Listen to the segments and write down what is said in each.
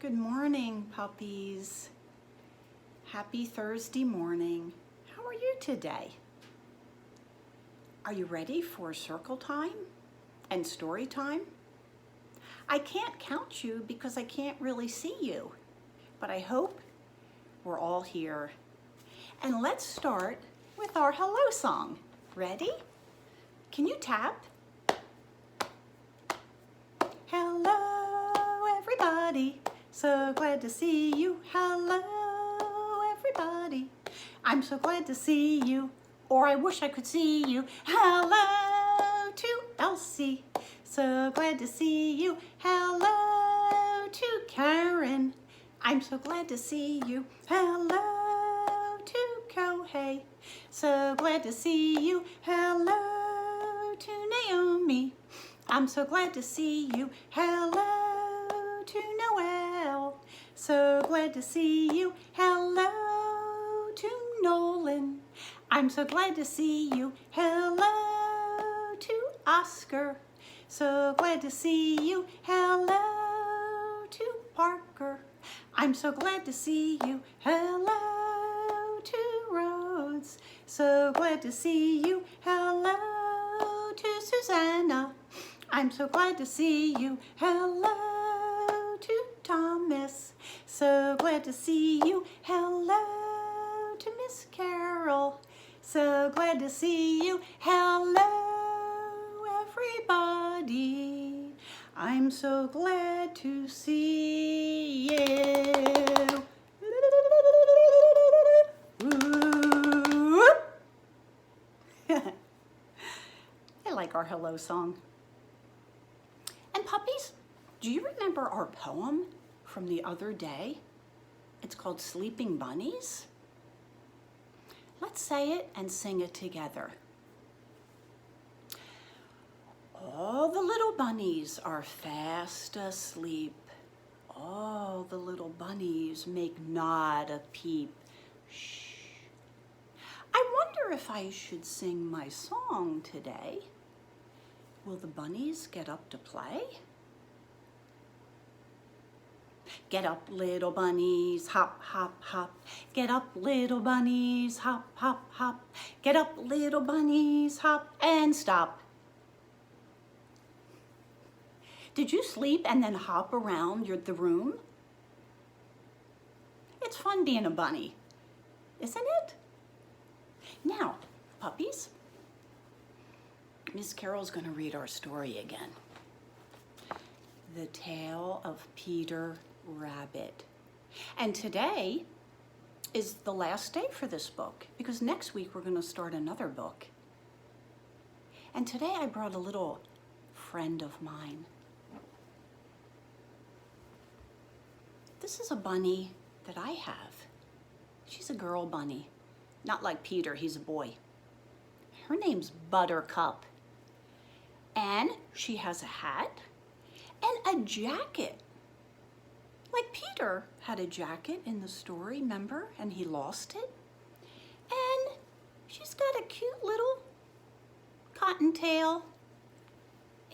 Good morning, puppies. Happy Thursday morning. How are you today? Are you ready for circle time and story time? I can't count you because I can't really see you, but I hope we're all here. And let's start with our hello song. Ready? Can you tap? Hello, everybody. So glad to see you. Hello, everybody. I'm so glad to see you, or I wish I could see you. Hello to Elsie. So glad to see you. Hello to Karen. I'm so glad to see you. Hello to Kohei. So glad to see you. Hello to Naomi. I'm so glad to see you. Hello to Noel. So glad to see you. Hello to Nolan. I'm so glad to see you. Hello to Oscar. So glad to see you. Hello to Parker. I'm so glad to see you. Hello to Rhodes. So glad to see you. Hello to Susanna. I'm so glad to see you. Hello to Thomas. So glad to see you. Hello to Miss Carol. So glad to see you. Hello, everybody. I'm so glad to see you. I like our hello song. And puppies, do you remember our poem from the other day? It's called Sleeping Bunnies. Let's say it and sing it together. All the little bunnies are fast asleep. All the little bunnies make not a peep. Shh. I wonder if I should sing my song today. Will the bunnies get up to play? Get up, little bunnies, hop, hop, hop. Get up, little bunnies, hop, hop, hop. Get up, little bunnies, hop and stop. Did you sleep and then hop around the room? It's fun being a bunny, isn't it? Now, puppies, Miss Carol's going to read our story again. The Tale of Peter Rabbit. And today is the last day for this book because next week we're going to start another book. And today I brought a little friend of mine. This is a bunny that I have. She's a girl bunny, not like Peter, he's a boy. Her name's Buttercup. And she has a hat and a jacket. Like Peter had a jacket in the story, remember? And he lost it. And she's got a cute little cottontail.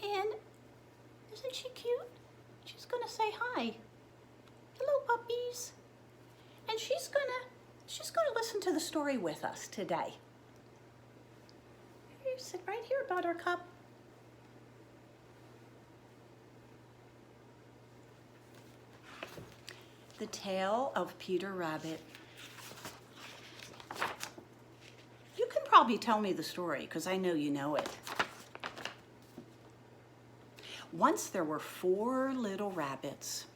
And isn't she cute? She's gonna say hi. Hello, puppies. And she's gonna listen to the story with us today. Here, sit right here, Buttercup. The Tale of Peter Rabbit. You can probably tell me the story because I know you know it. Once there were 4 little rabbits.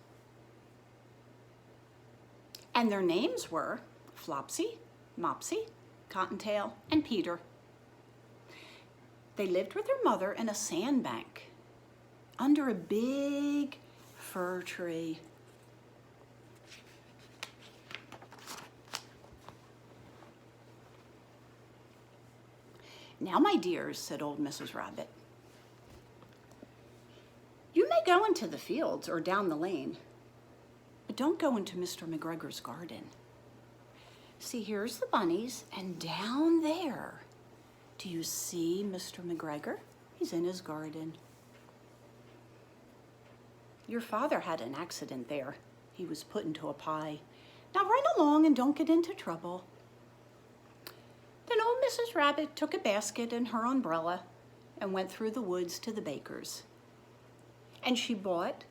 And their names were Flopsy, Mopsy, Cottontail, and Peter. They lived with their mother in a sandbank under a big fir tree. Now, my dears, said old Mrs. Rabbit, you may go into the fields or down the lane, but don't go into Mr. McGregor's garden. See, here's the bunnies, and down there, do you see Mr. McGregor? He's in his garden. Your father had an accident there. he was put into a pie. Now run along and don't get into trouble. Then old Mrs. Rabbit took a basket and her umbrella and went through the woods to the baker's. And she bought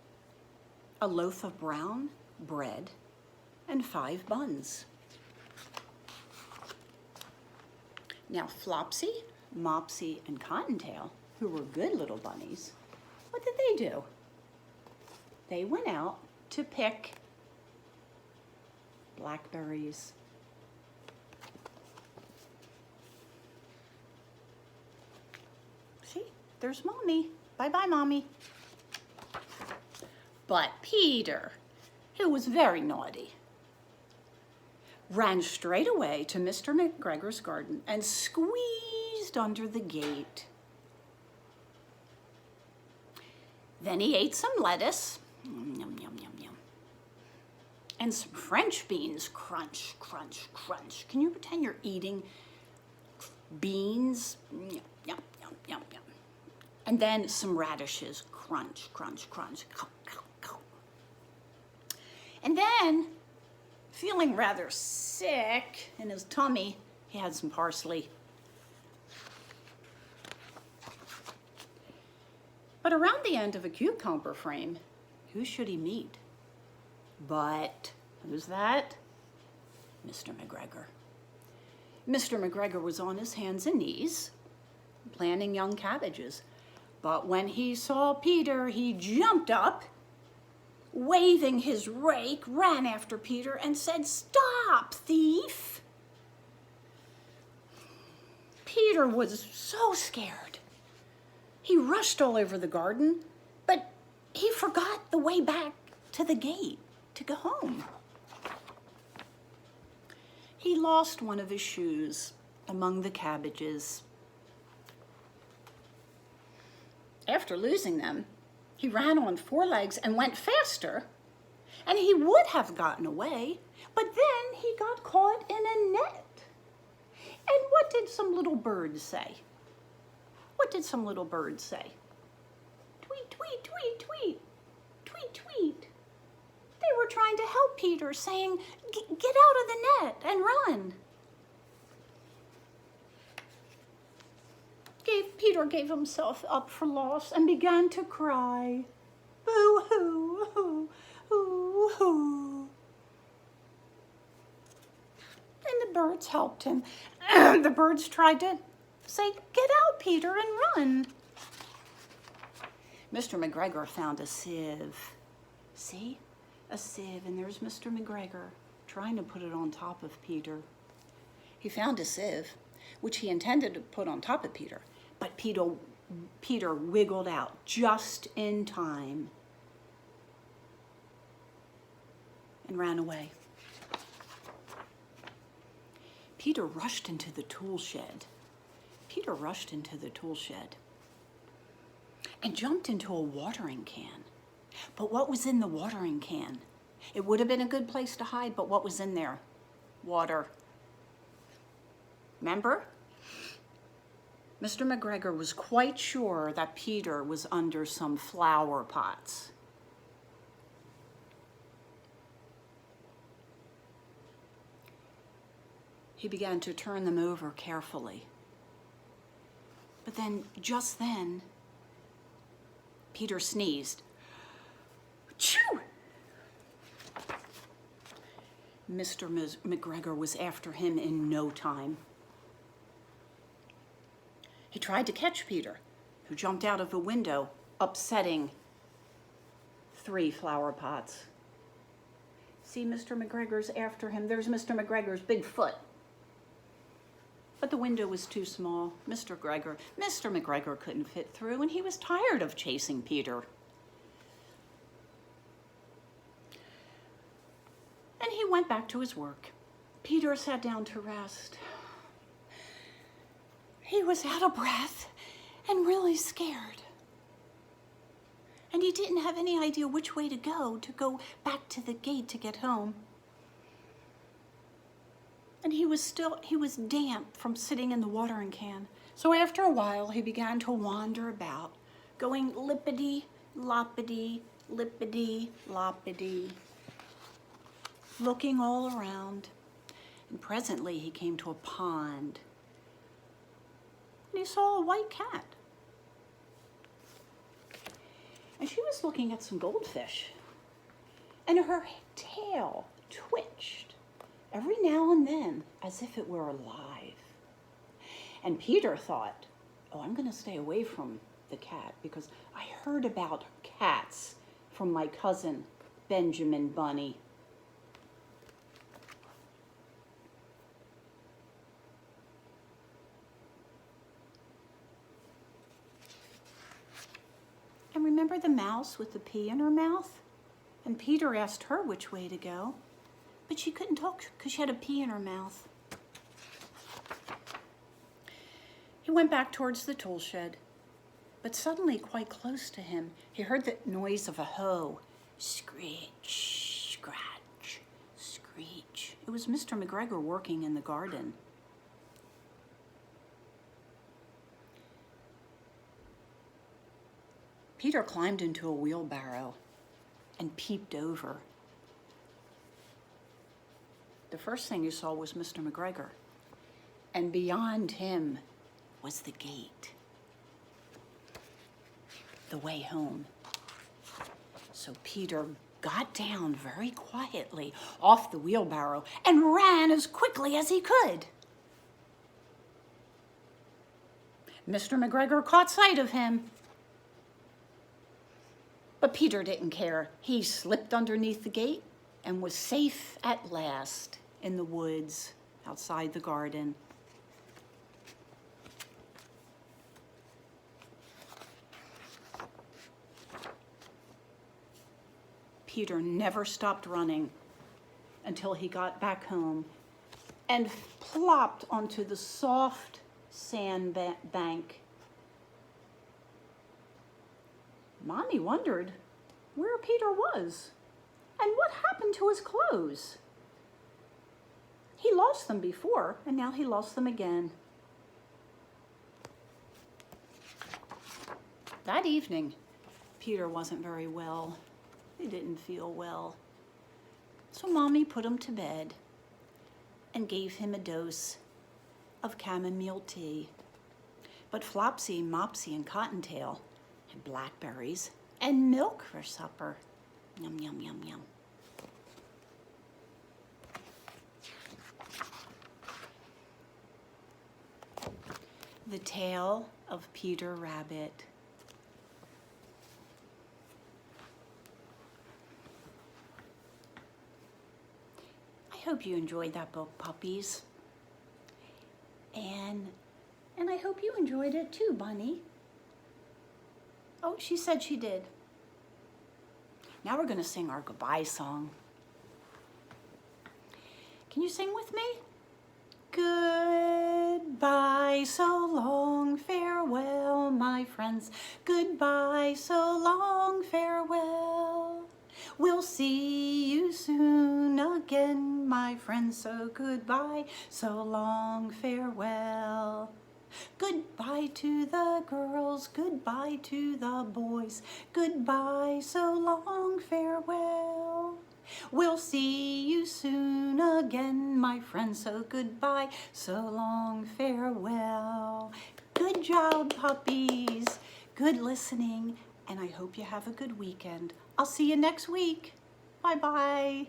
a loaf of brown bread and 5 buns. Now Flopsy, Mopsy, and Cottontail, who were good little bunnies, what did they do? They went out to pick blackberries. See, there's Mommy. Bye-bye, Mommy. But Peter, who was very naughty, ran straight away to Mr. McGregor's garden and squeezed under the gate. Then he ate some lettuce, yum, yum, yum, yum, and some French beans, crunch, crunch, crunch. Can you pretend you're eating beans? Yum, yum, yum, yum, yum. And then some radishes, crunch, crunch, crunch. And then, feeling rather sick in his tummy, he had some parsley. But around the end of a cucumber frame, who should he meet? But, who's that? Mr. McGregor. Mr. McGregor was on his hands and knees, planting young cabbages. But when he saw Peter, he jumped up, waving his rake, ran after Peter and said, "Stop, thief!" Peter was so scared. He rushed all over the garden, but he forgot the way back to the gate to go home. He lost one of his shoes among the cabbages. After losing them, he ran on 4 legs and went faster, and he would have gotten away, but then he got caught in a net. And what did some little birds say? What did some little birds say? Tweet, tweet, tweet, tweet, tweet, tweet. They were trying to help Peter, saying, "Get out of the net and run." Peter gave himself up for loss and began to cry. Boo-hoo, hoo, hoo, hoo. And the birds helped him. The birds tried to say, "Get out, Peter, and run." Mr. McGregor found a sieve. See? A sieve, and there's Mr. McGregor trying to put it on top of Peter. He found a sieve, which he intended to put on top of Peter, but Peter wiggled out just in time and ran away. Peter rushed into the tool shed. Peter rushed into the tool shed and jumped into a watering can. But what was in the watering can? It would have been a good place to hide, but what was in there? Water. Remember? Mr. McGregor was quite sure that Peter was under some flower pots. He began to turn them over carefully. But then, just then, Peter sneezed. Achoo! Mr. McGregor was after him in no time. He tried to catch Peter, who jumped out of a window, upsetting 3 flower pots. See, Mr. McGregor's after him. There's Mr. McGregor's big foot. But the window was too small. Mr. McGregor couldn't fit through, and he was tired of chasing Peter. And he went back to his work. Peter sat down to rest. He was out of breath and really scared. And he didn't have any idea which way to go back to the gate to get home. And he was damp from sitting in the watering can. So after a while, he began to wander about, going lippity, loppity, lippity, loppity. looking all around, and presently he came to a pond, and he saw a white cat. And she was looking at some goldfish, and her tail twitched every now and then as if it were alive. And Peter thought, oh, I'm going to stay away from the cat because I heard about cats from my cousin Benjamin Bunny. And remember the mouse with the pea in her mouth? And Peter asked her which way to go, but she couldn't talk because she had a pea in her mouth. He went back towards the tool shed, but suddenly quite close to him, he heard the noise of a hoe. Screech, scratch, screech. It was Mr. McGregor working in the garden. Peter climbed into a wheelbarrow and peeped over. The first thing he saw was Mr. McGregor, and beyond him was the gate, the way home. So Peter got down very quietly off the wheelbarrow and ran as quickly as he could. Mr. McGregor caught sight of him, but Peter didn't care. He slipped underneath the gate and was safe at last in the woods outside the garden. Peter never stopped running until he got back home and plopped onto the soft sand bank. Mommy wondered where Peter was and what happened to his clothes. He lost them before, and now he lost them again. That evening, Peter wasn't very well. He didn't feel well. So Mommy put him to bed and gave him a dose of chamomile tea. But Flopsy, Mopsy, and Cottontail had blackberries and milk for supper. Yum, yum, yum, yum. The Tale of Peter Rabbit. I hope you enjoyed that book, puppies. And I hope you enjoyed it too, Bunny. Oh, she said she did. Now we're going to sing our goodbye song. Can you sing with me? Goodbye, so long, farewell, my friends. Goodbye, so long, farewell. We'll see you soon again, my friends. So goodbye, so long, farewell. Goodbye to the girls, goodbye to the boys. Goodbye, so long, farewell. We'll see you soon again, my friends. So goodbye, so long, farewell. Good job, puppies. Good listening, and I hope you have a good weekend. I'll see you next week. Bye-bye.